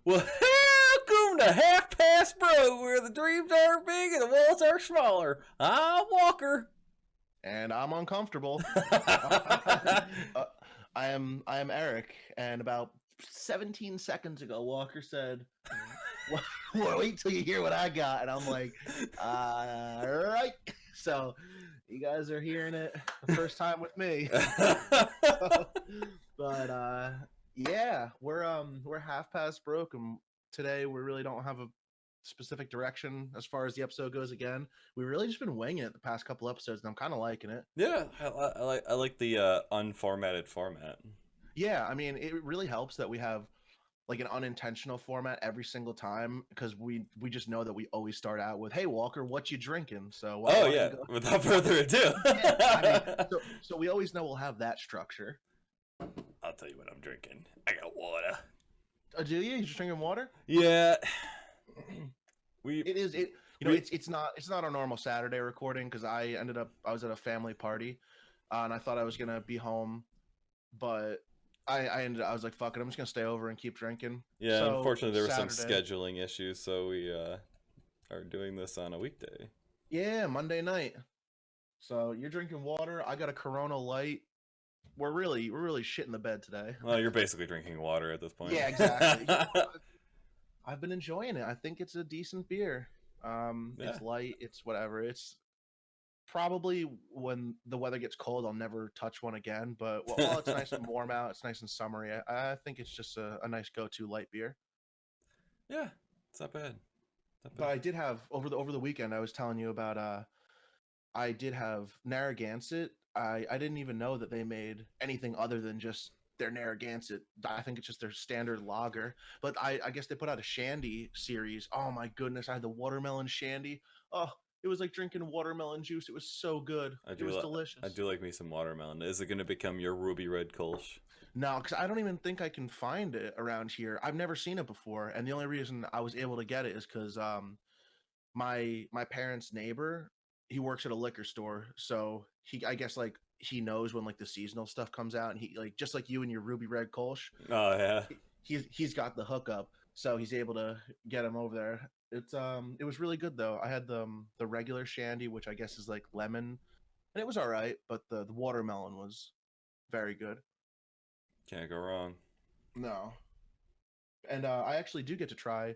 Well, welcome to Half Past Bro, where the dreams are big and the walls are smaller. I'm Walker. And I'm uncomfortable. I am Eric, and about 17 seconds ago, Walker said, well, wait till you hear what I got. And I'm like, all right. So you guys are hearing it the first time with me. But yeah, we're half past broke, and today we really don't have a specific direction as far as the episode goes. Again, we've really just been winging it the past couple episodes, and I'm kind of liking it. Yeah, I like the unformatted format. Yeah, I mean, it really helps that we have like an unintentional format every single time, because we just know that we always start out with, "Hey Walker, what you drinking?" So Without further ado, yeah, I mean, so we always know we'll have that structure. I'll tell you what I'm drinking. I got water. Do you? You just drinking water? Yeah. It's not our normal Saturday recording, because I was at a family party, and I thought I was gonna be home, but I was like, fuck it, I'm just gonna stay over and keep drinking. Yeah, so unfortunately there were some Saturday, scheduling issues, so we are doing this on a weekday. Yeah, Monday night. So you're drinking water. I got a Corona Light. We're really shitting the bed today. Well, you're basically drinking water at this point. Yeah, exactly. I've been enjoying it. I think it's a decent beer. It's light. It's whatever. It's probably, when the weather gets cold, I'll never touch one again. But while it's nice and warm out, it's nice and summery, I think it's just a nice go-to light beer. Yeah, it's not bad. But I did have over the weekend, I was telling you about. I did have Narragansett. I didn't even know that they made anything other than just their Narragansett. I think it's just their standard lager. But I guess they put out a shandy series. Oh my goodness, I had the watermelon shandy. Oh, it was like drinking watermelon juice. It was so good. It was delicious. I do like me some watermelon. Is it going to become your ruby red Kolsch? No, because I don't even think I can find it around here. I've never seen it before, and the only reason I was able to get it is because my parents' neighbor, he works at a liquor store, so I guess like he knows when like the seasonal stuff comes out, and he, like, just like you and your ruby red Kolsch. Oh yeah, he's got the hookup, so he's able to get him over there. It was really good though. I had the regular shandy, which I guess is like lemon, and it was all right, but the watermelon was very good. Can't go wrong. No, and I actually do get to try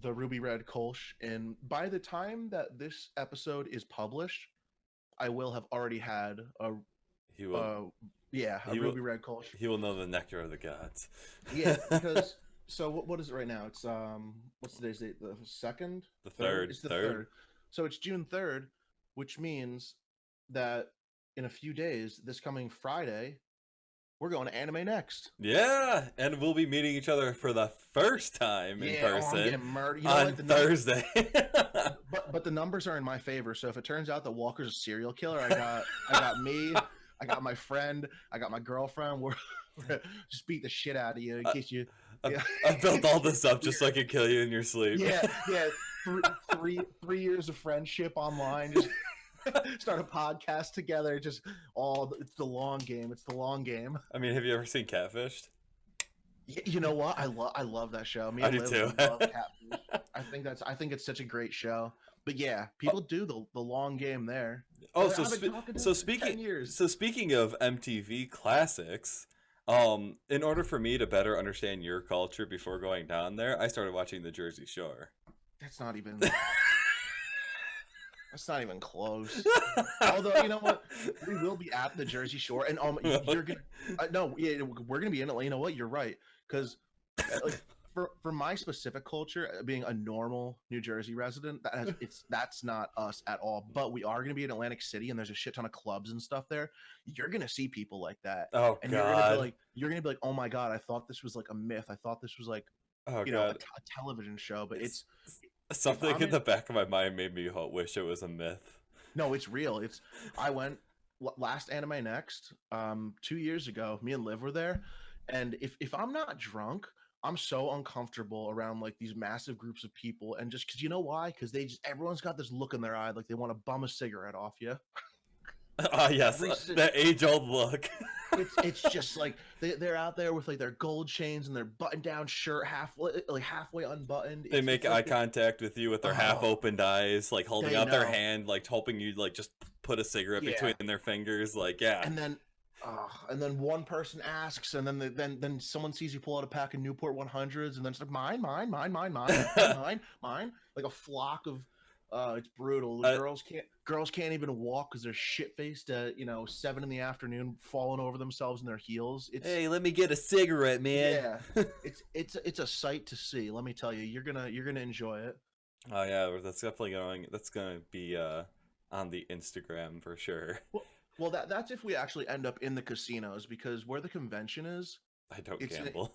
the ruby red Kolsch, and by the time that this episode is published, I will have already had a ruby red Kolsch. He will know the nectar of the gods. Yeah, because so what is it right now? It's what's today's date? The second? The third. It's the third. So it's June 3rd, which means that in a few days, this coming Friday, we're going to AnimeNext. Yeah, and we'll be meeting each other for the first time in person. I'm getting murdered. On Thursday. but the numbers are in my favor. So if it turns out that Walker's a serial killer, I got me, I got my friend, I got my girlfriend. We're just beat the shit out of you in case you. I built all this up just so I could kill you in your sleep. Yeah. Three years of friendship online. Just start a podcast together. It's the long game. It's the long game. I mean, have you ever seen Catfished? You know what? I love that show. I do too. Love Catfish. I think it's such a great show. But yeah, people do the long game there. Oh, so speaking of MTV classics, in order for me to better understand your culture before going down there, I started watching The Jersey Shore. That's not even. That's not even close. Although, you know what, we will be at the Jersey Shore, and you're gonna we're gonna be in it. You know what, you're right, because like for my specific culture, being a normal New Jersey resident, that's not us at all. But we are gonna be in Atlantic City, and there's a shit ton of clubs and stuff there. You're gonna see people like that. Oh, and God. you're gonna be like, oh my God, I thought this was like a myth. I thought this was like a television show, but If Something I'm in in, the back of my mind made me wish it was a myth. no, it's real. It's I went last Anime Next 2 years ago. Me and Liv were there, and if I'm not drunk, I'm so uncomfortable around like these massive groups of people, and just because you know why? Because they just everyone's got this look in their eye like they want to bum a cigarette off you. Ah, yes, Every that age-old look. it's just like they're out there with like their gold chains and their button down shirt halfway unbuttoned. They It's make eye like contact with you with their oh, half-opened eyes, like holding they out their know. hand, like hoping you like just put a cigarette between Yeah. their fingers. Like, yeah. And then one person asks, and then someone sees you pull out a pack of Newport 100s, and then it's like mine, like a flock of. It's brutal. The I, girls can't even walk because they're shit faced at 7 in the afternoon, falling over themselves in their heels. It's hey, let me get a cigarette, man. yeah, it's a sight to see. Let me tell you, you're gonna enjoy it. Oh yeah, that's definitely going. That's gonna be on the Instagram for sure. Well, that's if we actually end up in the casinos, because where the convention is, I don't it's gamble.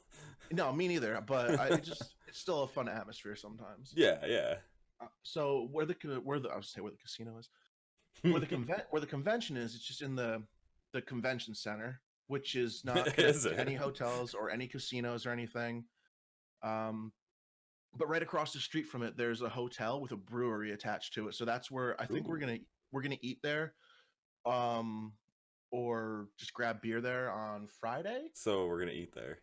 no, me neither. But it's still a fun atmosphere sometimes. Yeah, yeah. So I would say where the casino is, where the convention is, it's just in the convention center, which is not Is connected to it? any hotels or any casinos or anything. Um, but right across the street from it, there's a hotel with a brewery attached to it. So that's where I think Ooh. we're gonna eat there, um, or just grab beer there on Friday. So we're gonna eat there.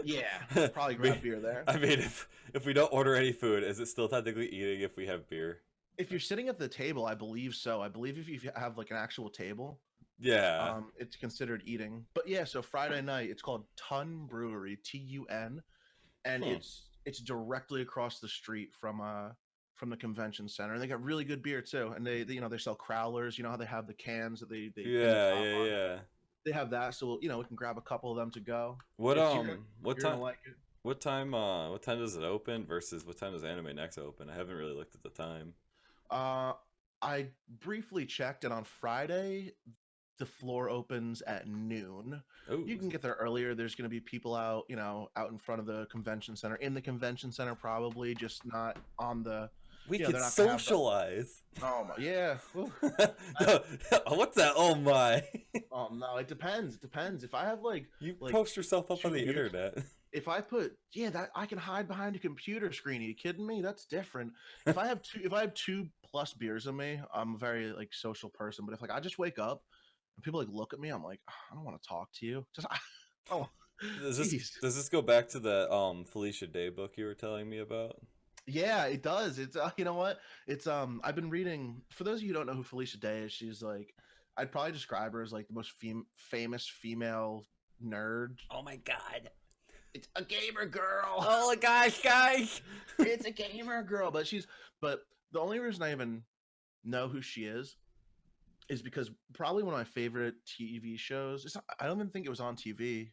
Yeah, probably Me- grab beer there. I mean, if we don't order any food, is it still technically eating if we have beer? If you're sitting at the table, I believe so. I believe if you have like an actual table, Yeah. it's considered eating. But yeah, so Friday night, it's called Tun Brewery, TUN, and Hmm. it's directly across the street from the convention center. And they got really good beer too. And they sell crowlers. You know how they have the cans that they pin the Yeah, top yeah, on. yeah. They have that, so we can grab a couple of them to go. What It's you're what you're time gonna like it. what time does it open versus what time does Anime Next open? I haven't really looked at the time. Uh, I briefly checked, and on Friday, the floor opens at noon. Oh, You can get there earlier. There's going to be people out, out in front of the convention center, in the convention center, probably just not on the, we they're could not going to have the, socialize. oh my, yeah. Whew. What's that? Oh my. Oh no, it depends. It depends. If I have You like post yourself up on 2 the beers, internet. if I put, yeah, that I can hide behind a computer screen. Are you kidding me? That's different. If I have 2+ beers in me, I'm a very like social person. But if like I just wake up and people like look at me, I'm like, I don't want to talk to you. Just oh, jeez. Does this go back to the Felicia Day book you were telling me about? Yeah, it does. It's you know what? It's I've been reading. For those of you who don't know who Felicia Day is, she's like, I'd probably describe her as like the most famous female nerd. Oh my god. It's a gamer girl. Oh my gosh, guys. It's a gamer girl, but the only reason I even know who she is because probably one of my favorite TV shows. I don't even think it was on TV.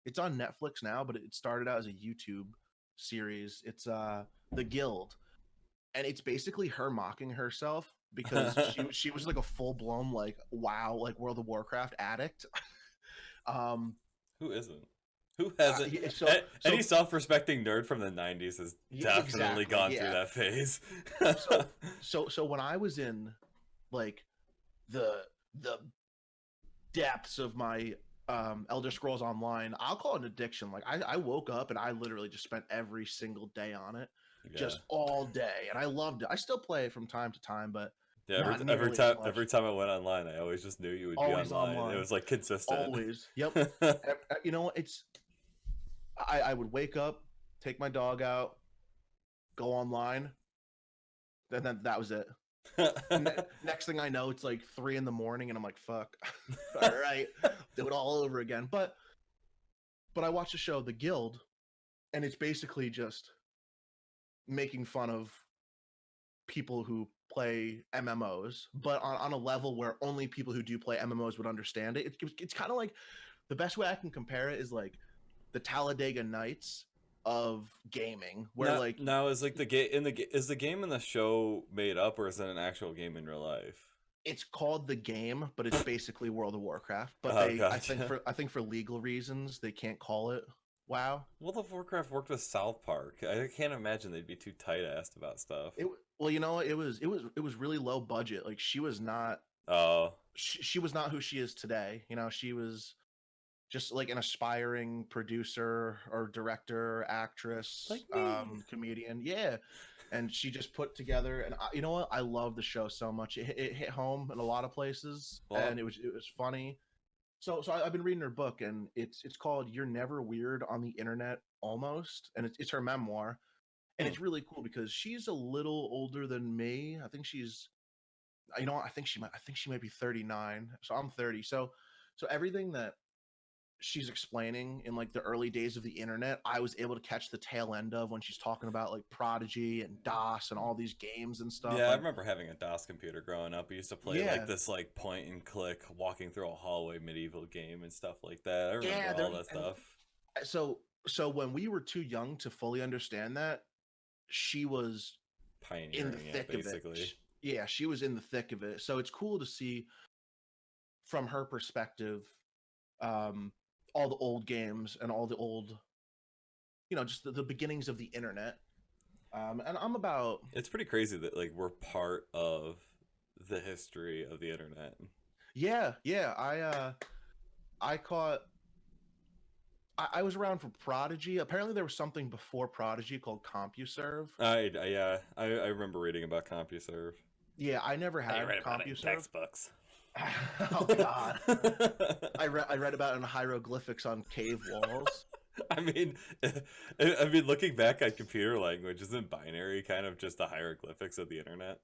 It's on Netflix now, but it started out as a YouTube series. It's The Guild, and it's basically her mocking herself because she was like a full blown like WoW, like World of Warcraft addict. um Who isn't? Who hasn't? Any self-respecting nerd from the '90s has definitely exactly, gone through yeah. that phase. So when I was in like the depths of my Elder Scrolls Online, I'll call it an addiction. Like I woke up and I literally just spent every single day on it, Yeah. just all day, and I loved it. I still play it from time to time, but Yeah, not every nearly time as much. every time I went online, I always just knew you would Always be online. online. It was like consistent. Always. Yep. You know what? I would wake up, take my dog out, go online, and then that was it. Next thing I know, it's like 3 in the morning, and I'm like, "Fuck, all right, do it all over again." But I watched the show, The Guild, and it's basically just making fun of people who play MMOs, but on a level where only people who do play MMOs would understand it. It's kind of like the best way I can compare it is like the Talladega Nights of gaming, where now is like the game is the game in the show made up or is it an actual game in real life? it's called The Game, but it's basically World of Warcraft. But Oh, gotcha. I think for legal reasons they can't call it WoW. World of Warcraft worked with South Park. I can't imagine they'd be too tight-assed about stuff. Well, it was really low budget. Like she was not Oh, she was not who she is today. She was just like an aspiring producer or director, actress, like me. comedian. Yeah. And she just put together, and you know what? I love the show so much. It hit home in a lot of places, Well, and it was funny. So I've been reading her book, and it's called "You're Never Weird on the Internet," almost, and it's her memoir, and hmm. it's really cool because she's a little older than me. I think she's, I think she might be 39, so I'm 30. So everything that she's explaining in like the early days of the internet, I was able to catch the tail end of when she's talking about like Prodigy and DOS and all these games and stuff. Yeah, I Like, remember having a DOS computer growing up. We used to play like yeah, this like point and click walking through a hallway medieval game and stuff like that. I remember yeah, all that stuff. so when we were too young to fully understand that, she was in the Pioneering it, thick of it. basically. Yeah, she was in the thick of it. So it's cool to see from her perspective, um, all the old games and all the old, just the beginnings of the internet. And I'm about, It's pretty crazy that like we're part of the history of the internet. yeah. I caught. I was around for Prodigy. Apparently, there was something before Prodigy called CompuServe. I remember reading about CompuServe. Yeah, I never I had read about it in CompuServe. textbooks. Oh God, I read about it in hieroglyphics on cave walls. I mean, I mean, looking back at computer language, isn't binary kind of just the hieroglyphics of the internet?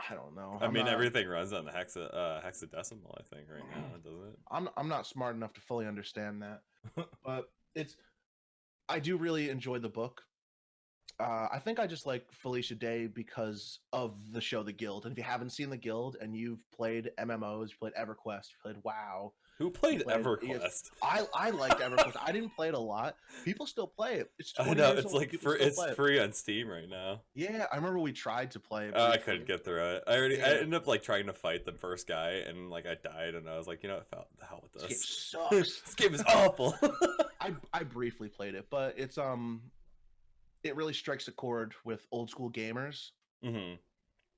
I don't know. I mean, everything runs on the hexadecimal, I think, right now, doesn't it? I'm not smart enough to fully understand that, but I do really enjoy the book. I think I just like Felicia Day because of the show The Guild. And if you haven't seen The Guild and you've played MMOs, you played EverQuest, you played WoW. Who played EverQuest? I liked EverQuest. I didn't play it a lot. People still play it. It's 20 I know years it's old. like People still play it. free on Steam right now. Yeah, I remember we tried to play it. I couldn't get through it. I Yeah. ended up like trying to fight the first guy, and like I died, and I was like, the hell with This this. game sucks. This game is awful. I briefly played it, but it really strikes a chord with old school gamers. Mm-hmm.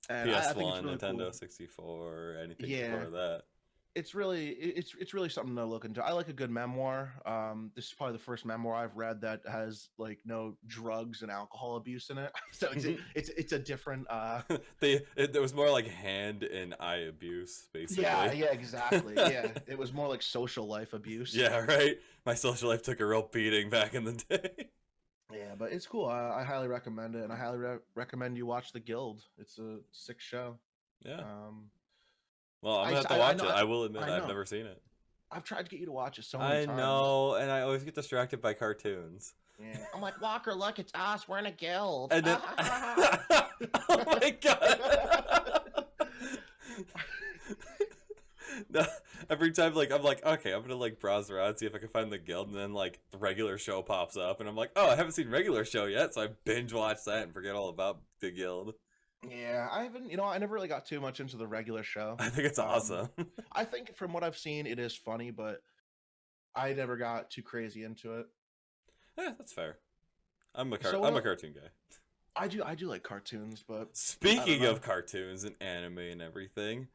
And PS1, I think it's really Nintendo cool. 64, anything Yeah. before that. It's really something to look into. I like a good memoir. This is probably the first memoir I've read that has like no drugs and alcohol abuse in it. So it's a different. It was more like hand and eye abuse, basically. Yeah, exactly. Yeah, it was more like social life abuse. Yeah, right. My social life took a real beating back in the day. Yeah, but it's cool. I highly recommend it, and I highly recommend you watch The Guild. It's a sick show. Yeah. Well, I'm gonna have to watch it. I will admit I've never seen it. I've tried to get you to watch it so many times. I know, and I always get distracted by cartoons. Yeah. I'm like, Walker, look, it's us. We're in a guild. And then, oh my god! No, every time, like I'm like, okay, I'm gonna like browse around, see if I can find the guild, and then like the regular show pops up, and I'm like, oh, I haven't seen regular show yet, so I binge watch that and forget all about the guild. Yeah, I haven't. I never really got too much into the regular show. I think it's awesome. I think from what I've seen, it is funny, but I never got too crazy into it. Yeah, that's fair. I'm a cartoon guy. I do like cartoons, but speaking of cartoons and anime and everything,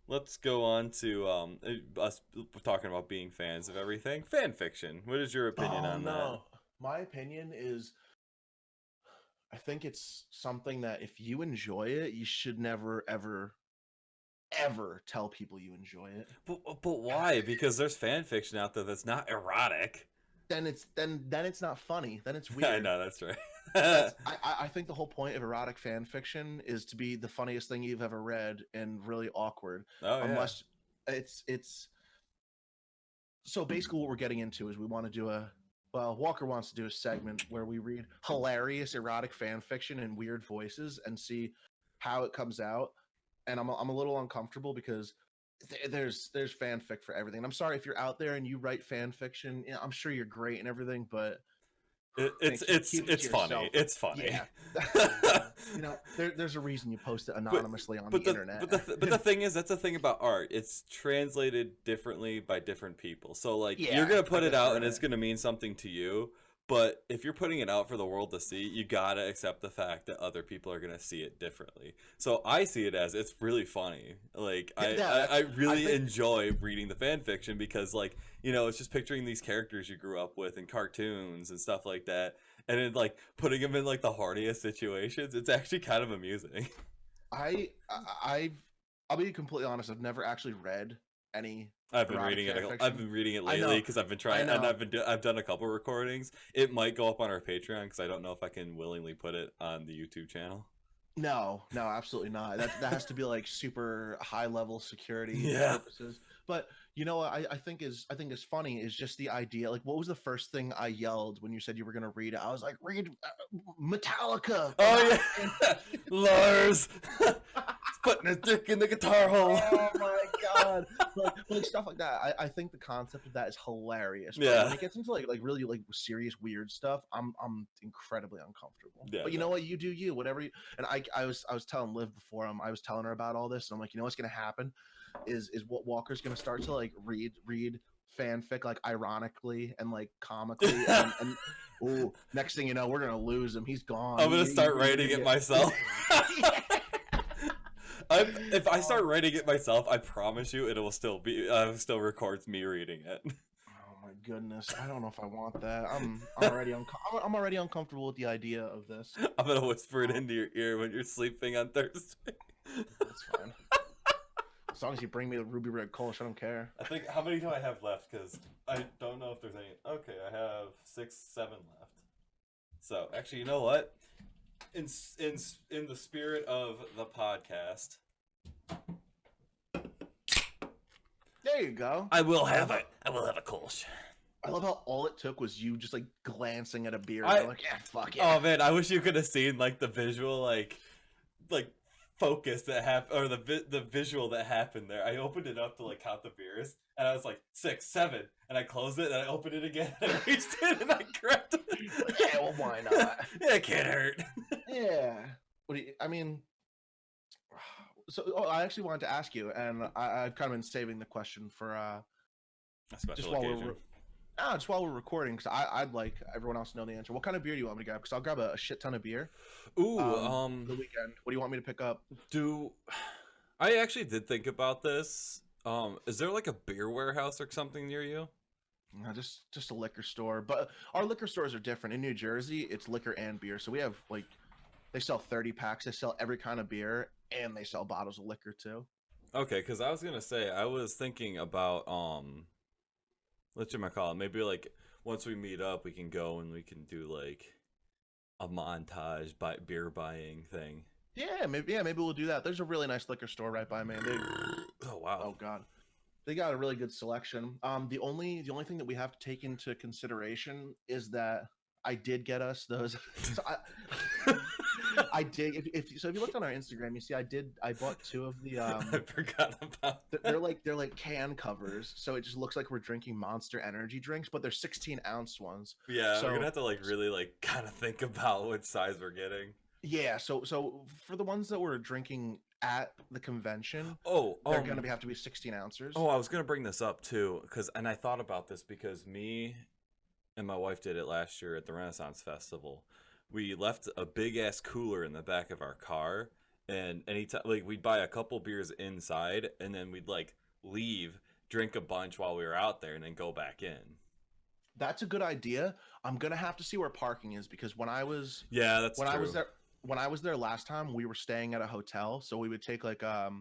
let's go on to us talking about being fans of everything. Fan fiction. What is your opinion on that? My opinion is, I think it's something that if you enjoy it, you should never, ever, ever tell people you enjoy it. But why? Because there's fan fiction out there that's not erotic. Then it's not funny. Then it's weird. I know, that's right. I think the whole point of erotic fan fiction is to be the funniest thing you've ever read and really awkward. Oh, unless it's so basically what we're getting into is we want to do Walker wants to do a segment where we read hilarious erotic fan fiction in weird voices and see how it comes out. And I'm a little uncomfortable because there's fanfic for everything. I'm sorry if you're out there and you write fan fiction. I'm sure you're great and everything, but it's funny. It's funny. Yeah. There's a reason you post it anonymously on the internet. But the thing is, that's the thing about art. It's translated differently by different people. So like you're gonna put it out and it's gonna mean something to you, But if you're putting it out for the world to see, you gotta accept the fact that other people are gonna see it differently. So I see it as it's really funny. Like I really enjoy reading the fan fiction because like, you know, it's just picturing these characters you grew up with in cartoons and stuff like that, and then like putting them in like the horniest situations. It's actually kind of amusing. I've I'll be completely honest. I've never actually read any I've been erotic reading fan it. fiction. I've been reading it I lately know, because I've been I trying, and know. I've done a couple recordings. It might go up on our Patreon because I don't know if I can willingly put it on the YouTube channel. No, no, absolutely not. That has to be like super high level security Yeah. purposes. But you know what I think is funny is just the idea. Like, what was the first thing I yelled when you said you were gonna read it? I was like, read Metallica. Oh And yeah, Lars putting his dick in the guitar hole. oh my god, like stuff like that. I think the concept of that is hilarious. But Yeah. when it gets into like really like serious weird stuff, I'm incredibly uncomfortable. Yeah, But you no. know what, you do you, whatever you. And I was telling Liv before I was telling her about all this, and I'm like, you know what's gonna happen is what Walker's gonna start to like read fanfic like ironically and like comically and ooh, next thing you know, we're gonna lose him. He's gone. I'm gonna start writing it myself. If I start writing it myself, I promise you it will still be still records me reading it. Oh my goodness, I don't know if I want that. I'm already uncomfortable with the idea of this. I'm gonna whisper it into your ear when you're sleeping on Thursday. That's fine. As long as you bring me the ruby red Kolsch, I don't care. I think, how many do I have left? Because I don't know if there's any. Okay, I have 6, 7 left. So actually, you know what? In the spirit of the podcast, There you go. I will have a Kolsch. I love how all it took was you just like glancing at a beer. I- You're like, yeah, fuck it. Oh man, I wish you could have seen like the visual like focus that happened, or the visual that happened there. I opened it up to like count the beers, and I was like 6, 7, and I closed it, and I opened it again, and I reached in and I grabbed it. Yeah, well, why not? Yeah, it can't hurt. Yeah. What do you? I mean, so I actually wanted to ask you, and I've kind of been saving the question for A just special while occasion. just while we're recording, because I'd like everyone else to know the answer. What kind of beer do you want me to grab? Because I'll grab a shit ton of beer. Ooh, The weekend. What do you want me to pick up? I actually did think about this. Is there like a beer warehouse or something near you? No, just a liquor store. But our liquor stores are different. In New Jersey, it's liquor and beer. So we have like they sell 30 packs. They sell every kind of beer, and they sell bottles of liquor too. Okay, because I was gonna say I was thinking about whatchamacallit, maybe like once we meet up, we can go and we can do like a montage beer buying thing. Yeah, maybe we'll do that. There's a really nice liquor store right by me. Oh wow. Oh god, they got a really good selection. The only thing that we have to take into consideration is that I did get us those. So I did. If you looked on our Instagram, you see I bought 2 of the I forgot about that. they're like can covers, so it just looks like we're drinking Monster Energy drinks, but they're 16-ounce ones. Yeah, So we're gonna have to like really like kind of think about what size we're getting. yeah, so for the ones that we're drinking at the convention, Oh, they're gonna have to be 16 ounces. Oh, I was gonna bring this up too, and I thought about this because me and my wife did it last year at the Renaissance Festival. We left a big ass cooler in the back of our car, and anytime like we'd buy a couple beers inside, and then we'd like leave, drink a bunch while we were out there, and then go back in. That's a good idea. I'm gonna have to see where parking is because when I was True. I was there last time, we were staying at a hotel, so we would take like a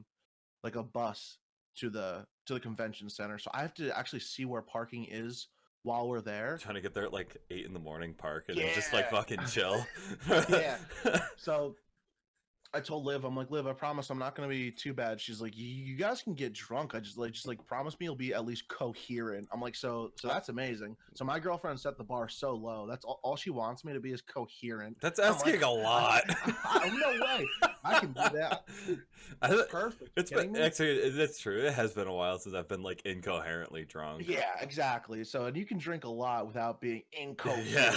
bus to the convention center. So I have to actually see where parking is while we're there. Trying to get there at like 8 in the morning, park, and then just like fucking chill. Yeah. So I told Liv, I'm like, Liv, I promise I'm not gonna be too bad. She's like, you guys can get drunk. I just like promise me you'll be at least coherent. I'm like, so that's amazing. So my girlfriend set the bar so low. That's all she wants me to be is coherent. That's asking a lot. No way. I can do that. It's perfect. It's been actually that's true. It has been a while since I've been like incoherently drunk. Yeah, exactly. So and you can drink a lot without being incoherent. Yeah.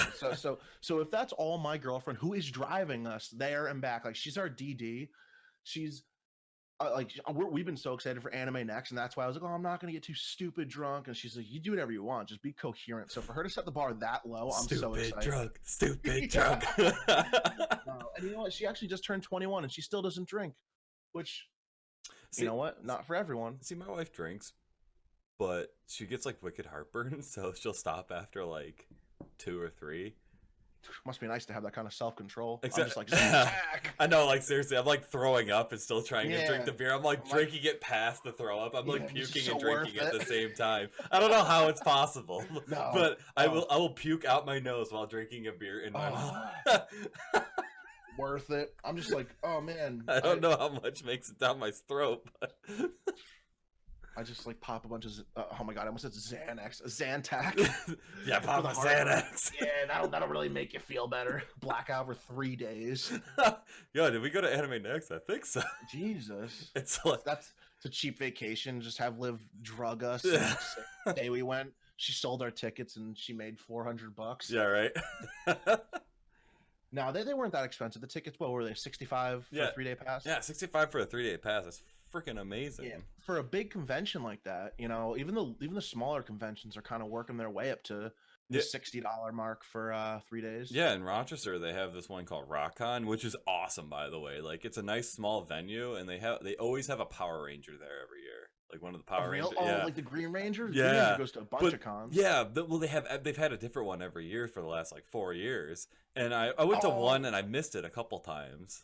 So if that's all my girlfriend who is driving us there and back, like she's our DD, she's we've been so excited for AnimeNext, and that's why I was like, oh, I'm not gonna get too stupid drunk. And she's like, you do whatever you want, just be coherent. So for her to set the bar that low, I'm so excited. Stupid Yeah. drunk. And you know what? She actually just turned 21, and she still doesn't drink. Which, See, you know what? Not for everyone. see, my wife drinks, but she gets like wicked heartburn, so she'll stop after like 2 or 3. Must be nice to have that kind of self control. I'm Except, just like, Zach. I know, like seriously, I'm like throwing up and still trying to drink Yeah. the beer. I'm like drinking it past the throw up. I'm like Yeah, it's puking so and drinking worth at it. the same time. I don't know how it's possible, No. but I Oh. will puke out my nose while drinking a beer in my Oh. mouth. Worth it. I'm just like, oh man. I don't know how much makes it down my throat, but I just like pop a bunch of. Oh my god! I almost said Xanax, Zantac. yeah, pop a For the heart. Xanax. Yeah, that'll really make you feel better. Blackout for 3 days. Yo, did we go to AnimeNext? I think so. Jesus. It's like It's a cheap vacation. Just have Liv drug us. And the day we went, she sold our tickets and she made $400. yeah, right. No, they weren't that expensive. The tickets, what were they? 65 for Yeah. a 3-day pass. Yeah, 65 for a 3-day pass. That's freaking amazing. Yeah, for a big convention like that, you know, even the smaller conventions are kind of working their way up to the Yeah. $60 mark for 3 days. Yeah, in Rochester they have this one called RockCon, which is awesome, by the way. Like, it's a nice small venue, and they always have a Power Ranger there every year. Like one of the Power Rangers. Oh, Yeah. like the Green Ranger. The Yeah. Green Ranger goes to a bunch of cons. Yeah, well, they've had a different one every year for the last like 4 years, and I went to Oh. one and I missed it a couple times.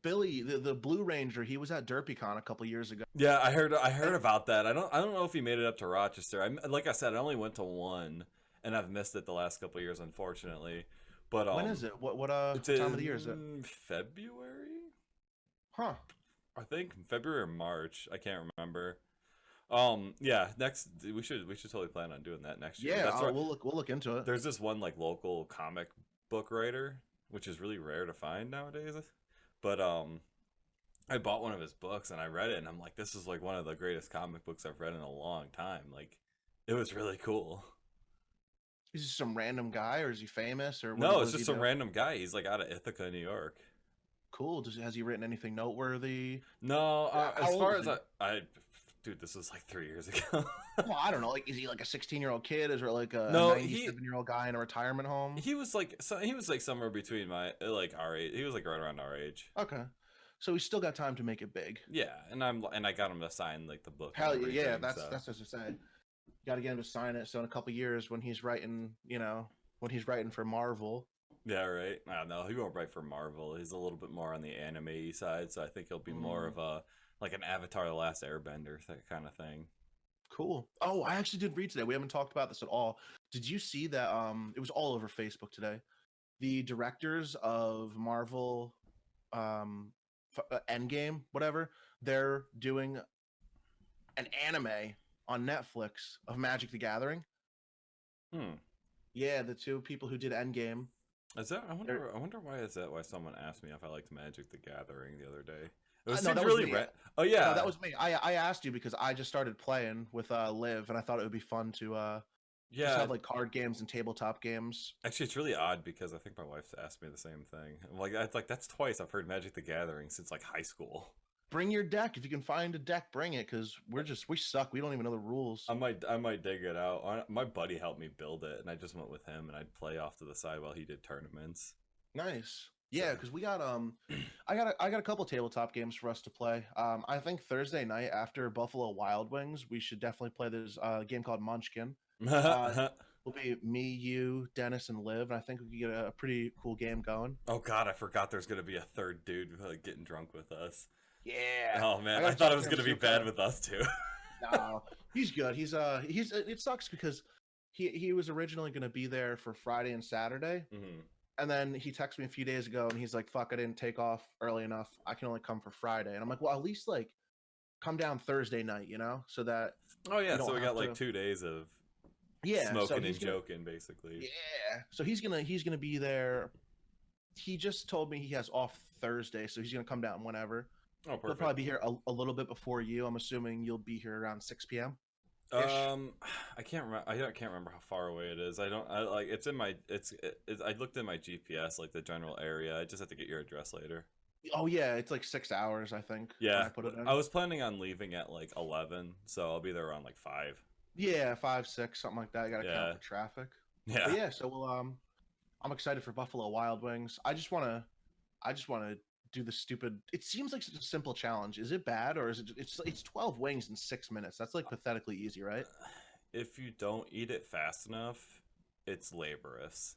Billy, the Blue Ranger, he was at DerpyCon a couple years ago. Yeah, I heard about that. I don't know if he made it up to Rochester. Like I said, I only went to one, and I've missed it the last couple of years, unfortunately. But When is it? What it's time of the year is it? in February? Huh. I think February or March. I can't remember. Yeah, next we should totally plan on doing that next year. Yeah, That's right. we'll look into it. There's this one like local comic book writer, which is really rare to find nowadays. But I bought one of his books and I read it and I'm like, this is like one of the greatest comic books I've read in a long time. Like, it was really cool. Is he some random guy or is he famous or No, what it's does he just some do? random guy. He's like out of Ithaca, New York. Cool. Has he written anything noteworthy? No, How as old far is as he? dude, this was like 3 years ago. Well, I don't know. Like, is he like a 16-year-old kid? Is there like a No, 97-year-old guy in a retirement home? He was like somewhere between my like our age. He was like right around our age. Okay, so he's still got time to make it big. Yeah, and I got him to sign like the book. and Hell yeah, everything, that's so. that's what I said. Got to get him to sign it. So in a couple years, when he's writing, when he's writing for Marvel. Yeah, right. I don't know. He won't write for Marvel. He's a little bit more on the anime side, so I think he'll be more of a like an Avatar: The Last Airbender kind of thing. Cool. Oh, I actually did read today. We haven't talked about this at all. Did you see that? It was all over Facebook today. The directors of Marvel, Endgame, whatever, they're doing an anime on Netflix of Magic the Gathering. Yeah, the two people who did Endgame. Is that? I wonder why is that? Why someone asked me if I liked Magic the Gathering the other day. It was No, that was really me. Oh yeah, No, that was me. I asked you because I just started playing with Liv, and I thought it would be fun to just yeah. have like card games and tabletop games. Actually, it's really odd because I think my wife's asked me the same thing. I'm like, that's twice I've heard Magic the Gathering since like high school. Bring your deck if you can find a deck. Bring it because we suck. We don't even know the rules. I might dig it out. My buddy helped me build it, and I just went with him, and I'd play off to the side while he did tournaments. Nice. Yeah, because we got I got a couple tabletop games for us to play. I think Thursday night after Buffalo Wild Wings, we should definitely play this game called Munchkin. Will be me, you, Dennis, and Liv, and I think we could get a pretty cool game going. Oh God, I forgot there's gonna be a third dude getting drunk with us. Yeah. Oh man, I thought it was gonna be bad with us too. No, he's good. He's it sucks because he was originally gonna be there for Friday and Saturday. Mm-hmm. And then he texted me a few days ago and he's like, fuck, I didn't take off early enough. I can only come for Friday. And I'm like, well, at least like come down Thursday night, so that. Oh yeah, you so don't we got have like to- 2 days of Yeah. so smoking he's and gonna- joking, basically. Yeah. So he's gonna be there. He just told me he has off Thursday, so he's gonna come down whenever. Oh, He'll perfect. probably be here a little bit before you. I'm assuming you'll be here around 6 p.m. I can't remember. I can't remember how far away it is. I like. It's in my. I looked in my GPS, like the general area. I just have to get your address later. Oh yeah, it's like 6 hours, I think, when Yeah, I put it I in. was planning on leaving at like 11, so I'll be there around like 5. Yeah, 5, 6, something like that. I got to count Yeah, for traffic. But yeah. yeah, so I'm excited for Buffalo Wild Wings. I just want to do the stupid. It seems like such a simple challenge. Is it bad, or is it? It's 12 wings in 6 minutes. That's like pathetically easy, right? If you don't eat it fast enough, it's laborious.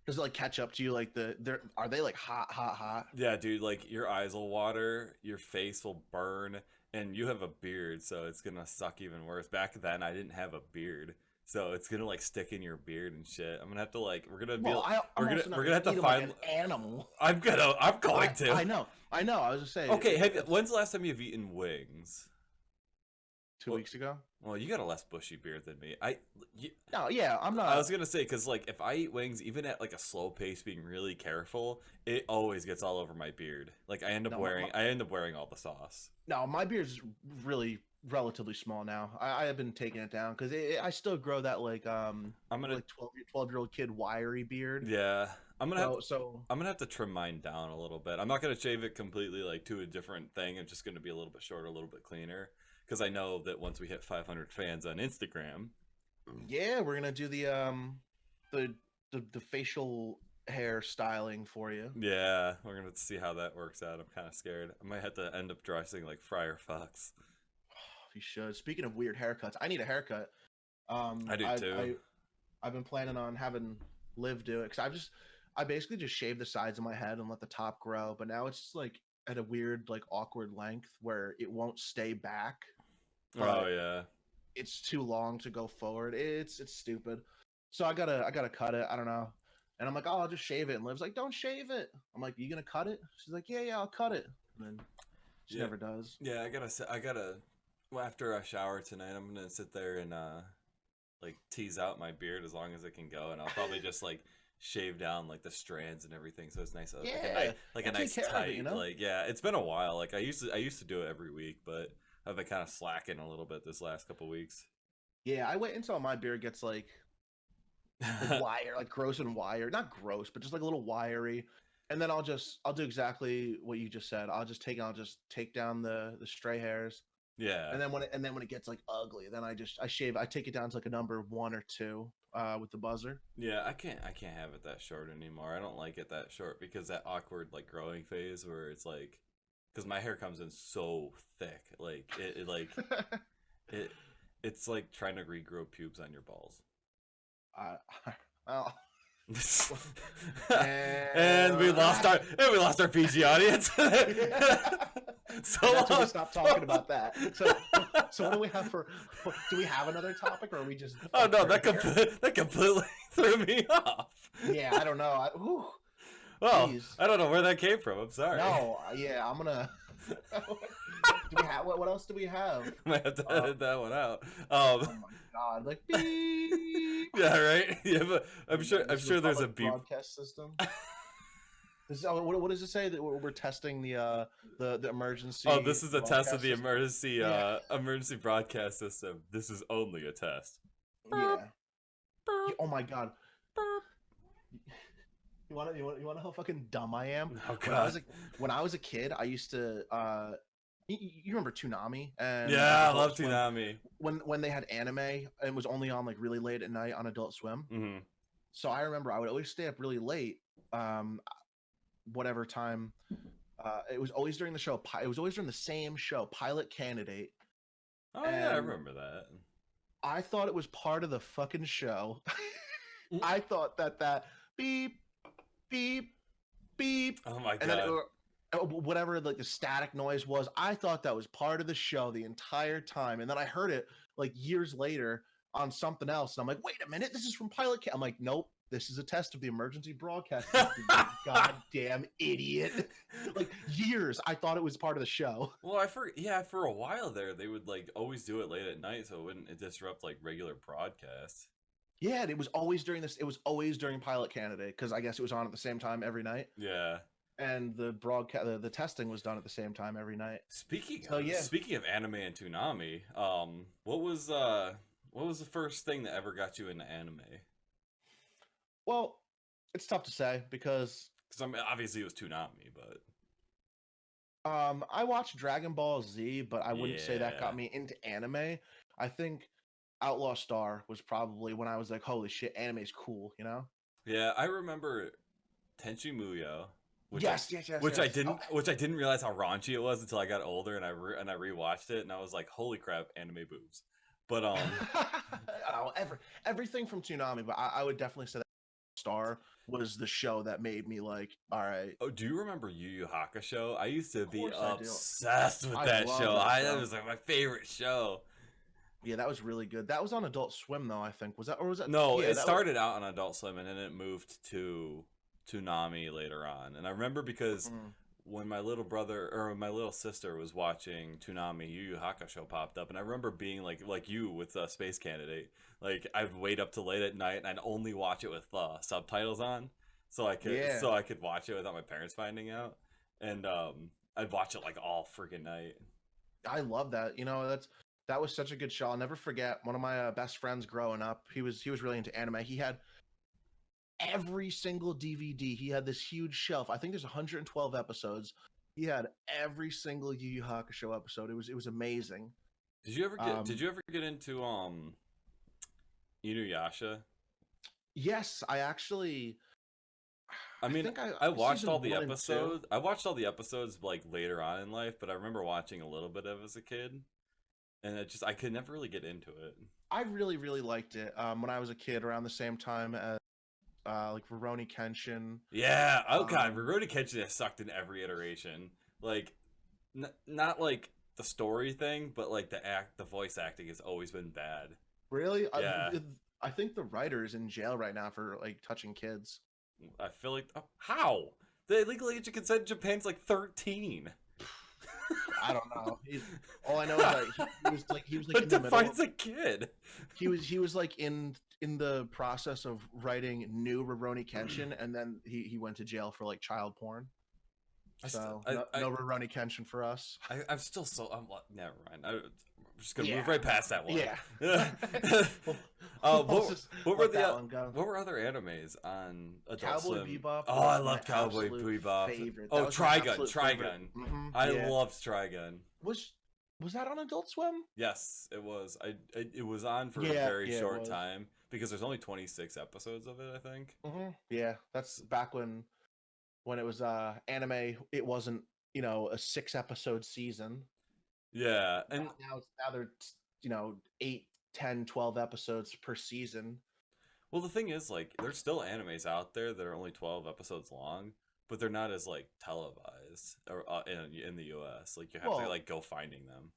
Does it like catch up to you? Like they're are they like hot, hot, hot? Yeah, dude, like your eyes will water, your face will burn, and you have a beard, so it's gonna suck even worse. Back then, I didn't have a beard, so it's gonna like stick in your beard and shit. I'm gonna have to like, Well, I'm also not we're going gonna have to to eat them like find. an animal. I'm going to. I know. I was just saying. Okay, when's the last time you've eaten wings? Two Well, weeks ago. well, you got a less bushy beard than me. You, No, yeah, I'm I not. was gonna say because like if I eat wings, even at like a slow pace, being really careful, it always gets all over my beard. Like No, I end up wearing all the sauce. no, my beard's really relatively small now. I have been taking it down because I still grow that I'm gonna, like 12-year-old kid wiry beard. yeah, So I'm gonna have to trim mine down a little bit. I'm not gonna shave it completely like to a different thing. I'm just gonna be a little bit shorter, a little bit cleaner, because I know that once we hit 500 fans on Instagram, yeah, we're gonna do the the facial hair styling for you. yeah, we're gonna see how that works out. I'm kind of scared. I might have to end up dressing like Friar Fox. You should. Speaking of weird haircuts, I need a haircut. I do too. I've been planning on having Liv do it because I basically just shave the sides of my head and let the top grow, but now it's just like at a weird like awkward length where it won't stay back, Oh but yeah. it's too long to go forward. It's stupid. So I gotta cut it. I don't know. And I'm like, oh, I'll just shave it. And Liv's like, don't shave it. I'm like, you gonna cut it? She's like, yeah, yeah, I'll cut it. And then she Yeah. never does. Yeah, I gotta well, after I shower tonight, I'm gonna sit there and like tease out my beard as long as it can go, and I'll probably just like shave down like the strands and everything, so it's nice, Yeah, like a I'll take nice care of it. tight. Like yeah, it's been a while. Like I used to do it every week, but I've been kind of slacking a little bit this last couple weeks. Yeah, I wait until my beard gets like wire, like gross and wire. Not gross, but just like a little wiry. And then I'll do exactly what you just said. I'll just take down the stray hairs. Yeah, And then when it gets like ugly, then I shave. I take it down to like a number 1 or 2 with the buzzer. yeah. I can't have it that short anymore. I don't like it that short because that awkward like growing phase where it's like, because my hair comes in so thick, like it like it it's like trying to regrow pubes on your balls. uh, well, And we lost and our PG audience. So that's when we long. stop talking about that. So what do we have for? Do we have another topic, or are we just? Oh no, here? that completely threw me off. Yeah, I don't know. Well, Jeez. I don't know where that came from. I'm sorry. No, yeah, I'm gonna. Do we have what else do we have? Might have to edit that one out. Oh my god, like beep. Yeah, right. Yeah, but I'm This sure is there's a public beep. broadcast system. What does it say that we're testing the emergency? Oh, this is a test of the broadcast system? Yeah. emergency broadcast system. This is only a test. Yeah. Oh my god. You want to know how fucking dumb I am? Oh When I was a kid, I used to you remember Toonami and Yeah, I love Adult Swim? Toonami. When they had anime and it was only on like really late at night on Adult Swim. Mm-hmm. So I remember I would always stay up really late, whatever time. It was always during the show. It was always during the same show, Pilot Candidate. Oh yeah, I And remember that. I thought it was part of the fucking show. I thought that beep, beep, beep, Oh my and then god. whatever like the static noise was, I thought that was part of the show the entire time. And then I heard it like years later on something else, and I'm like, wait a minute, this is from I'm like, nope, this is a test of the emergency broadcast system, you goddamn idiot. Like years I thought it was part of the show. Well, for a while there, they would like always do it late at night, so it wouldn't disrupt like regular broadcasts. Yeah, and it was always during this. It was always during Pilot Candidate because I guess it was on at the same time every night, Yeah. and the the testing was done at the same time every night. Speaking of anime and Toonami, what was the first thing that ever got you into anime? Well, it's tough to say because Because I mean, obviously it was Toonami, but I watched Dragon Ball Z, but I wouldn't say that Yeah. got me into anime. I think Outlaw Star was probably when I was like, holy shit, anime's cool, you know? Yeah, I remember Tenchi Muyo, which I Yes, yes, yes, yes. Oh, which I didn't realize how raunchy it was until I got older and I rewatched it and I was like, holy crap, anime boobs. But oh, everything from Toonami, but I would definitely say that Star was the show that made me like, all right, oh, do you remember Yu Yu Hakusho? I used to of be course I do. obsessed with I that love show. that That show. was like my favorite show. Yeah, that was really good. That was on Adult Swim though, I think. Was that or was that No, yeah, it that was started out on Adult Swim and then it moved to Toonami later on. And I remember because mm, when my little brother or my little sister was watching Toonami, Yu Yu Hakusho popped up, and I remember being like you with Space Candidate. Like I'd wait up till late at night and I'd only watch it with subtitles on, yeah. so I could watch it without my parents finding out, and I'd watch it like all freaking night. I love that. You know, that was such a good show. I'll never forget one of my best friends growing up. He was really into anime. He had every single DVD. He had this huge shelf. I think there's 112 episodes. He had every single Yu Yu Hakusho episode. It was amazing. Did Um, you ever get into Inuyasha? yes, I actually. I I mean, think I I watched all season the one and two. episodes. I watched all the episodes like later on in life, but I remember watching a little bit of it as a kid, and I could never really get into it. I really really liked it when I was a kid, around the same time as like Rurouni Kenshin. Yeah. Oh god, Um, Rurouni Kenshin has sucked in every iteration. Like, not like the story thing, but like the voice acting has always been bad. really, Yeah. I think the writer is in jail right now for like touching kids. I feel like how the legal age of consent in Japan's like 13. I don't know. All I know is that he was like What in the middle defines of, a kid? he was like in the process of writing new Rurouni Kenshin, and then he went to jail for like child porn. I still, So no Rurouni Kenshin for us. I'm still so. Never mind. I'm just gonna Yeah, move right past that one. yeah. uh, We'll what, just what were let that the one go. what were other animes on Adult Cowboy Swim? Bebop Oh, I was my love Cowboy absolute Bebop. favorite. Oh, That was my Trigun, absolute favorite. Trigun. I Yeah. loved Trigun. Was that on Adult Swim? Yes, it was. It was on for a Yeah, very yeah, it short was. time because there's only 26 episodes of it, I think. Yeah, that's back when it was anime. It wasn't a 6 episode season. Yeah, and Now they're 8, 10, 12 episodes per season. well, the thing is, like, there's still animes out there that are only 12 episodes long, but they're not as like televised or in the U.S. Like, you have to Well, like go finding them.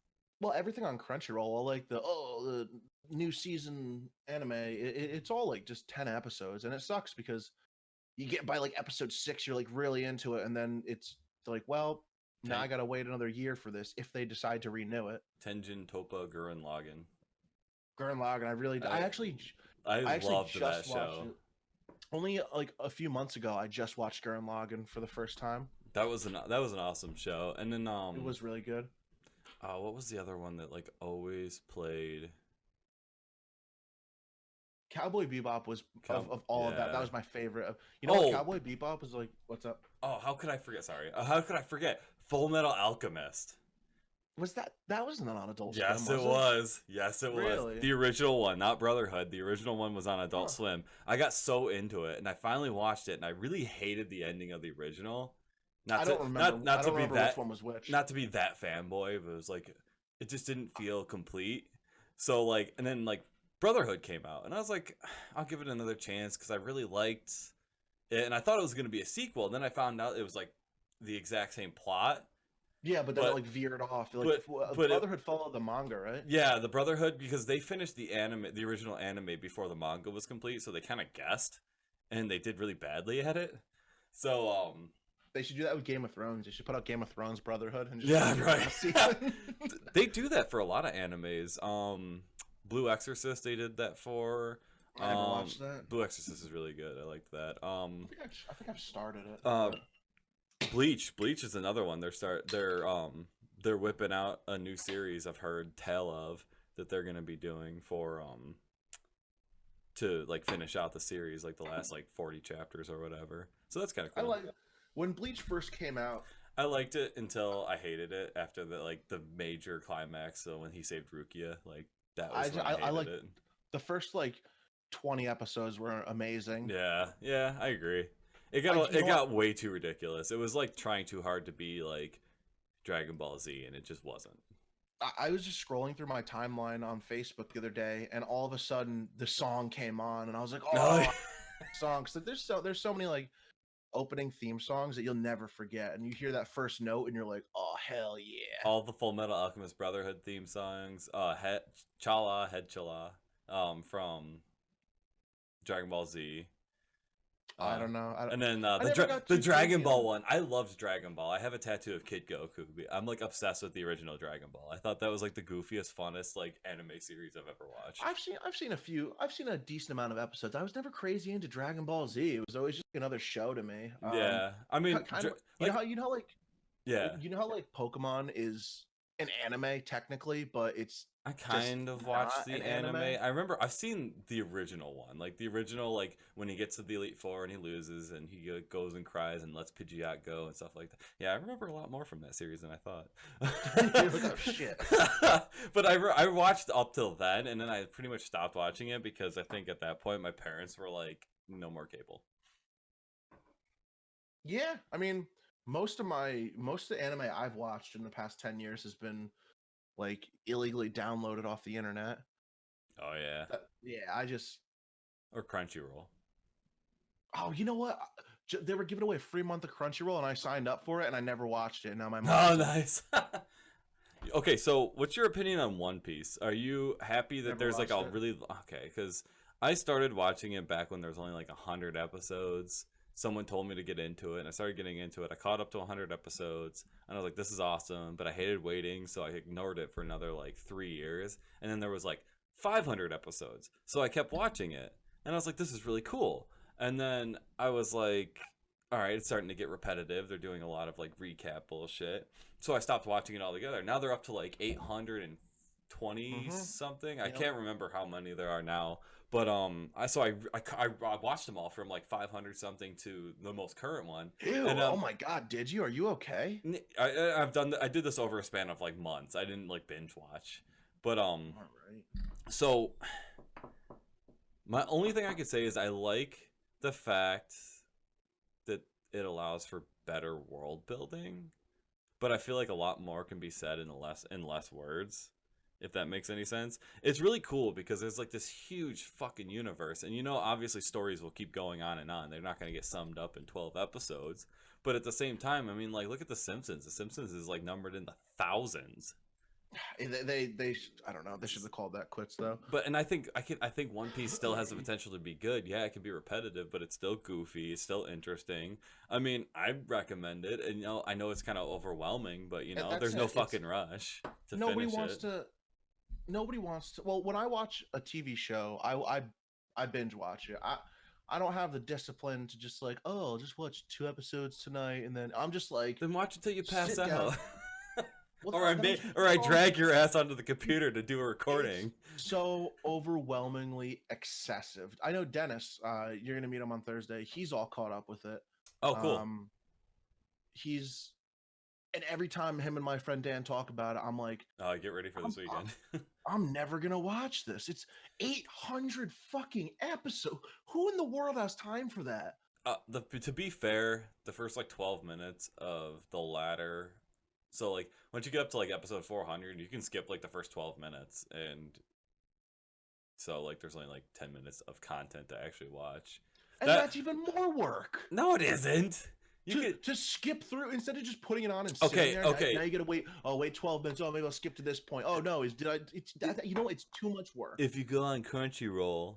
everything on Crunchyroll, like the new season anime, it's all like just 10 episodes, and it sucks because you get by like episode 6, you're like really into it, and then it's like, well, now Ten- I gotta wait another year for this if they decide to renew it. Tenjin Toppa Gurren Lagann. Gurren Lagann, I I actually loved that just watched show. it. Only like a few months ago, I just watched Gurren Lagann for the first time. That was an awesome show. And then It was really good. what was the other one that like always played? Cowboy Bebop was of all of that. That Yeah. was my favorite. You know what? Cowboy Bebop was like. What's up? Oh, how could I forget? Sorry. How could I forget? Full Metal Alchemist. Was that wasn't on Adult Yes, Swim? it was. Yes, it was. Really? The original one, not Brotherhood. The original one was on Adult Huh. Swim. I got so into it, and I finally watched it, and I really hated the ending of the original. I don't remember. Not I to don't be remember that which one was which. not to be that fanboy, but it was like it just didn't feel complete. So like, and then like Brotherhood came out, and I was like, I'll give it another chance because I really liked it, and I thought it was going to be a sequel. And then I found out it was like the exact same plot. Yeah, but then But- it like veered off. Like but Brotherhood followed the manga, right? Yeah, the Brotherhood, because they finished the original anime before the manga was complete, so they kind of guessed, and they did really badly at it. So They should do that with Game of Thrones. They should put out Game of Thrones Brotherhood and just yeah, do the right. last season. They do that for a lot of animes. Blue Exorcist, they did that for. I never watched that. Blue Exorcist is really good. I liked that. I think I've started it. Bleach is another one. They're whipping out a new series. I've heard tell of that they're gonna be doing for to like finish out the series, like the last like 40 chapters or whatever. So that's kind of I cool. like when Bleach first came out. I liked it until I hated it after the major climax. So when he saved Rukia, like that was when I I hated like it. the first like 20 episodes were amazing. Yeah, yeah, I agree. Like, you It know what? got way too ridiculous. It was like trying too hard to be like Dragon Ball Z, and it just wasn't. I was just scrolling through my timeline on Facebook the other day, and all of a sudden the song came on, and I was like, No, "Oh, songs!" So there's so many like opening theme songs that you'll never forget, and you hear that first note, and you're like, "Oh, hell yeah!" all the Full Metal Alchemist Brotherhood theme songs, Head Chala, from Dragon Ball Z. I Uh, don't know. and then I never got the too Dragon crazy Ball on. one. I loved Dragon Ball. I have a tattoo of Kid Goku. I'm like obsessed with the original Dragon Ball. I thought that was like the goofiest, funnest like anime series I've ever watched. I've seen a decent amount of episodes. I was never crazy into Dragon Ball Z. It was always just another show to me. Yeah, I mean, Kind of, like, you know how like yeah, you know how like Pokemon is an anime technically, but it's I just kind of watched not the an anime. anime. I remember I've seen the original one, like the original, like when he gets to the Elite Four and he loses and he goes and cries and lets Pidgeot go and stuff like that. Yeah, I remember a lot more from that series than I You're like, thought. oh shit. But I watched up till then, and then I pretty much stopped watching it because I think at that point my parents were like, no more cable. Yeah, I mean, most of the anime I've watched in the past 10 years has been like illegally downloaded off the internet. Oh yeah, Yeah, I just or Crunchyroll. oh, you know what? They were giving away a free month of Crunchyroll, and I signed up for it, and I never watched it. Now my Oh, mom's nice. Okay, so what's your opinion on One Piece? Are you happy that never there's like watched a it. really okay? Because I started watching it back when there was only like 100 episodes. Someone told me to get into it, and I started getting into it. I caught up to 100 episodes, and I was like, "This is awesome," but I hated waiting, so I ignored it for another like 3 years. And then there was like 500 episodes, so I kept watching it, and I was like, "This is really cool." And then I was like, "All right, it's starting to get repetitive. They're doing a lot of like recap bullshit." So I stopped watching it altogether. Now they're up to like 820 Mm-hmm. something. I Yep. can't remember how many there are now. But I watched them all from like 500 something to the most current one. Ew! And Oh my God, did you? Are you okay? I did this over a span of like months. I didn't like binge watch. But All right. so my only thing I could say is I like the fact that it allows for better world building, but I feel like a lot more can be said in less words, if that makes any sense. It's really cool because there's like this huge fucking universe, and obviously stories will keep going on and on. They're not going to get summed up in 12 episodes, but at the same time, I mean, like look at The Simpsons. The Simpsons is like numbered in the thousands. I don't know. They should have called that quits though. But and I think One Piece still has the potential to be good. Yeah, it can be repetitive, but it's still goofy. It's still interesting. I mean, I recommend it, and I know it's kind of overwhelming, but And that's there's no it. It's fucking rush to nobody finish wants it. to. Nobody wants to. Well, when I watch a TV show, I binge watch it. I don't have the discipline to just like, oh, I'll just watch 2 episodes tonight, and then I'm just like, Then watch it till you pass sit down. out. Well, Or that makes me or I fall drag your ass onto the computer to do a It's recording. so overwhelmingly excessive. I know Dennis. You're gonna meet him on Thursday. He's all caught up with it. Oh, cool. Um, he's and every time him and my friend Dan talk about it, I'm like, Get ready for I'm, this weekend. I'm never gonna watch this. It's 800 fucking episodes. Who in the world has time for that? To be fair, the first like 12 minutes of the latter. So like once you get up to like episode 400, you can skip like the first 12 minutes, and so like there's only like 10 minutes of content to actually watch. And That that's even more work. No, it isn't. You To, could to skip through instead of just putting it on and sitting Okay, there. okay. Now you gotta wait. Oh, wait 12 minutes. Oh, maybe I'll skip to this point. Oh no, is did I? It's that, you know it's too much work. If you go on Crunchyroll,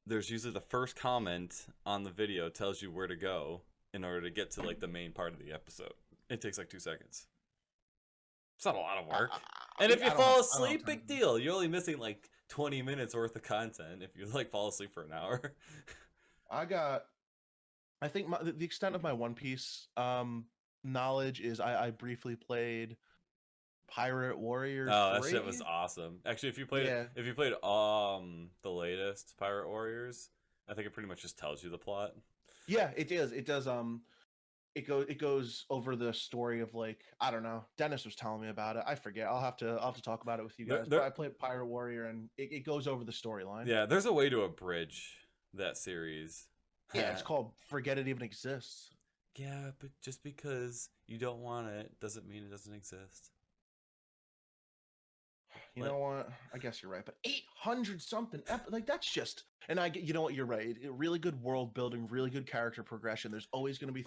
there's usually the first comment on the video tells you where to go in order to get to like the main part of the episode. It takes like 2 seconds. It's not a lot of work. And if you fall asleep, big deal. You're only missing like 20 minutes worth of content if you like fall asleep for an hour. I think the extent of my One Piece knowledge is I briefly played Pirate Warrior Oh, that 3. shit was awesome. Actually, Yeah, if you played the latest Pirate Warriors, I think it pretty much just tells you the plot. yeah, it is. It does. it goes over the story of like, I don't know. Dennis was telling me about it. I forget. I'll have to talk about it with you There, guys. But there, I played Pirate Warrior, and it goes over the storyline. yeah, there's a way to abridge that series. Yeah, it's called Forget It Even Exists. Yeah, but just because you don't want it doesn't mean it doesn't exist. You Like, know what? I guess you're right. But 800 something, like that's just. And I get, you know what? You're right. Really good world building, really good character progression. There's always going to be,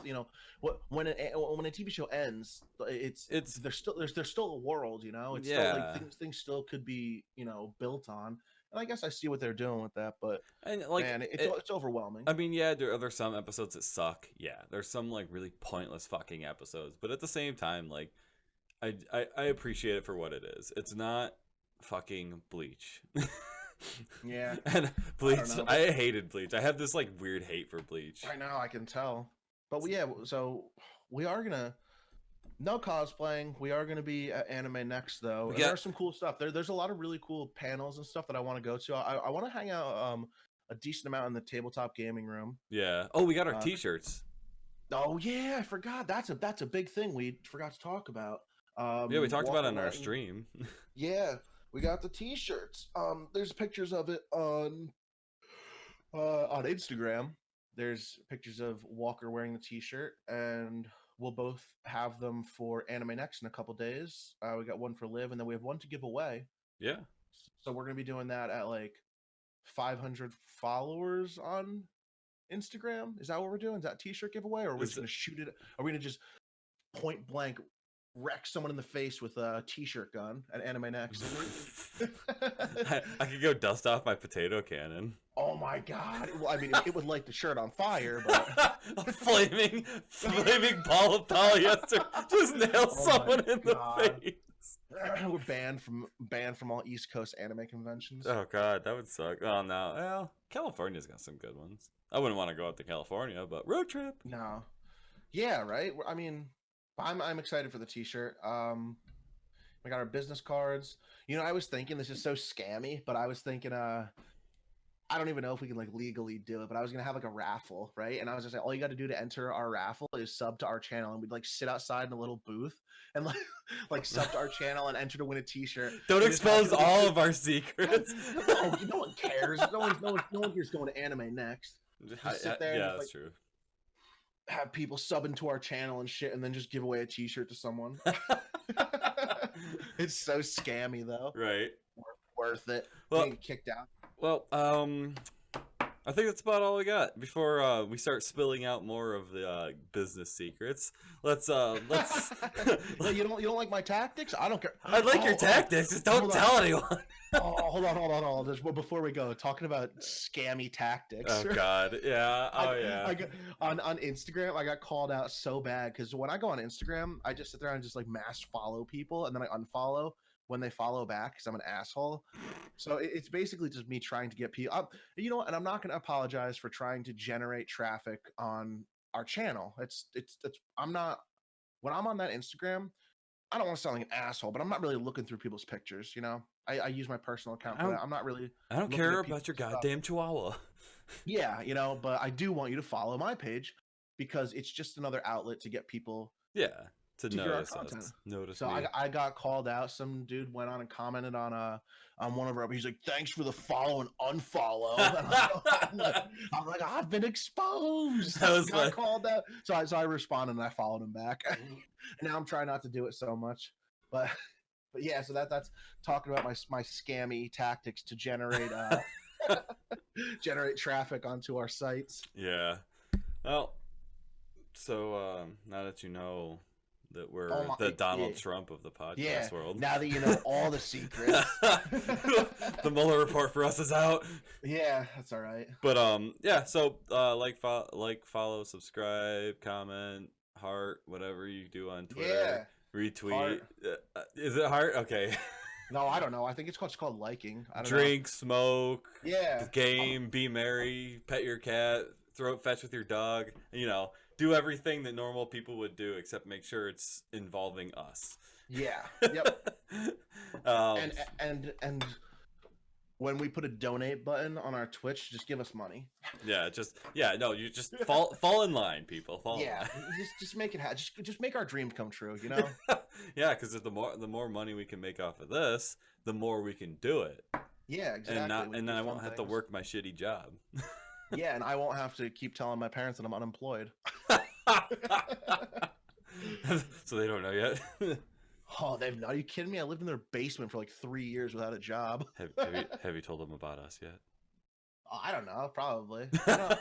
what when a TV show ends, it's there's still a world. It's still like yeah, things still could be built on. And I guess I see what they're doing with that, but and like man, it's overwhelming. I mean, yeah, there's some episodes that suck. Yeah, there's some like really pointless fucking episodes, but at the same time, like I appreciate it for what it is. It's not fucking Bleach. Yeah, And I don't Bleach, know. I hated Bleach. I have this like weird hate for Bleach. I know, I can tell. But yeah, so we are gonna no cosplaying. We are gonna be at Anime Next though, We and got there's some cool stuff. There's a lot of really cool panels and stuff that I want to go to. I want to hang out a decent amount in the tabletop gaming room. yeah. Oh, we got our Uh, t-shirts. oh yeah, I forgot. That's a big thing we forgot to talk about. Yeah, we talked about Walker it on our Martin. stream. Yeah, we got the t-shirts. There's pictures of it on Instagram. There's pictures of Walker wearing the t-shirt, and we'll both have them for Anime Next in a couple days. We got one for Liv, and then we have one to give away. Yeah. So we're gonna be doing that at like 500 followers on Instagram. Is that what we're doing? Is that t-shirt giveaway, or are we just gonna shoot it? Are we gonna just point blank wreck someone in the face with a t-shirt gun at Anime Next? I could go dust off my potato cannon. Oh my god! Well, I mean, it would light the shirt on fire, but A flaming ball of polyester just nails Oh someone my in God. the face. we're banned from all East Coast anime conventions. Oh god, that would suck. Oh no. Well, California's got some good ones. I wouldn't want to go out to California, but road trip. No, yeah, right. I mean, I'm excited for the t-shirt. We got our business cards. I was thinking this is so scammy, but I was thinking, I don't even know if we can like legally do it, but I was gonna have like a raffle, right? And I was just like, all you got to do to enter our raffle is sub to our channel, and we'd like sit outside in a little booth and like like sub to our channel and enter to win a T-shirt. Don't We just have expose to- all of our secrets. no one cares. No one cares going to Anime Next. Just sit there and Yeah, just, that's true. Have people sub into our channel and shit, and then just give away a T-shirt to someone. It's so scammy though. Right. Worth it. Well- Getting kicked out. Well, I think that's about all we got. Before we start spilling out more of the business secrets, let's. Well, you don't like my tactics? I don't care. I like your tactics. Just don't hold tell on. anyone. Hold on. Well, before we go, talking about scammy tactics. Oh God, yeah. Oh yeah. I got, on Instagram, I got called out so bad because when I go on Instagram, I just sit there and just like mass follow people, and then I unfollow when they follow back because I'm an asshole. So it's basically just me trying to get people. And I'm not going to apologize for trying to generate traffic on our channel. It's I'm not when I'm on that Instagram. I don't want to sound like an asshole, but I'm not really looking through people's pictures. I use my personal account for that. I'm not really. I don't looking care at about your people's stuff. goddamn chihuahua. Yeah, but I do want you to follow my page because it's just another outlet to get people Yeah, to hear our notice content. us. Notice So me. I got called out. Some dude went on and commented on one of our. He's like, "Thanks for the follow and unfollow." And I'm like, I've been exposed. That was I got like- called out. So I responded and I followed him back. And now I'm trying not to do it so much, but yeah. So that's talking about my scammy tactics to generate generate traffic onto our sites. Yeah. Well, so now that you know that we're Oh my- the Donald yeah. Trump of the podcast Yeah. world. Now that you know all the secrets. The Mueller report for us is out. Yeah, that's all right. But yeah, so follow, subscribe, comment, heart, whatever you do on Twitter. Yeah. Retweet. Heart. Is it heart? Okay. No, I don't know. I think it's called liking. I don't Drink, smoke, know. Yeah. game, be merry, pet your cat, throw fetch with your dog. Do everything that normal people would do, except make sure it's involving us. Yeah. Yep. um, and when we put a donate button on our Twitch, just give us money. Yeah, no, you just fall in line, people. Fall in Yeah, line. just make it happen. Just make our dreams come true. You know. Yeah, because the more money we can make off of this, the more we can do it. Yeah, exactly. And then I won't have to work my shitty job. Yeah, and I won't have to keep telling my parents that I'm unemployed. So they don't know yet. Oh, they've not. Are you kidding me? I lived in their basement for like 3 years without a job. Have you told them about us yet? Oh, I don't know. Probably. No,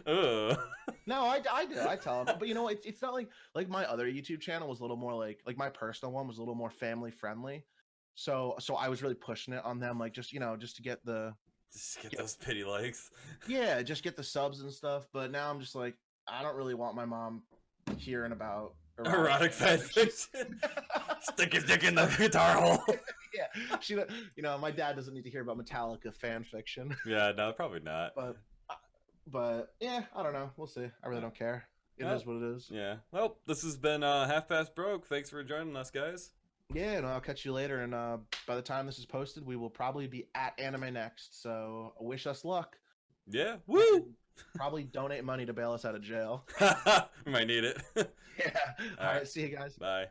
Ugh. no, I do. I tell them. But you know, it's not like my other YouTube channel was a little more like my personal one was a little more family friendly. So I was really pushing it on them, like just just to get the Just get those pity likes. yeah, just get the subs and stuff. But now I'm just like, I don't really want my mom hearing about Erotic fan fiction. Stick his dick in the guitar hole. Yeah, my dad doesn't need to hear about Metallica fan fiction. Yeah, no, probably not. But yeah, I don't know. We'll see. I really don't care. It is what it is. Yeah. Well, this has been Half Past Broke. Thanks for joining us, guys. Yeah, and I'll catch you later. And by the time this is posted, we will probably be at AnimeNext. So wish us luck. Yeah. Woo! Probably donate money to bail us out of jail. We might need it. Yeah. All right. See you guys. Bye.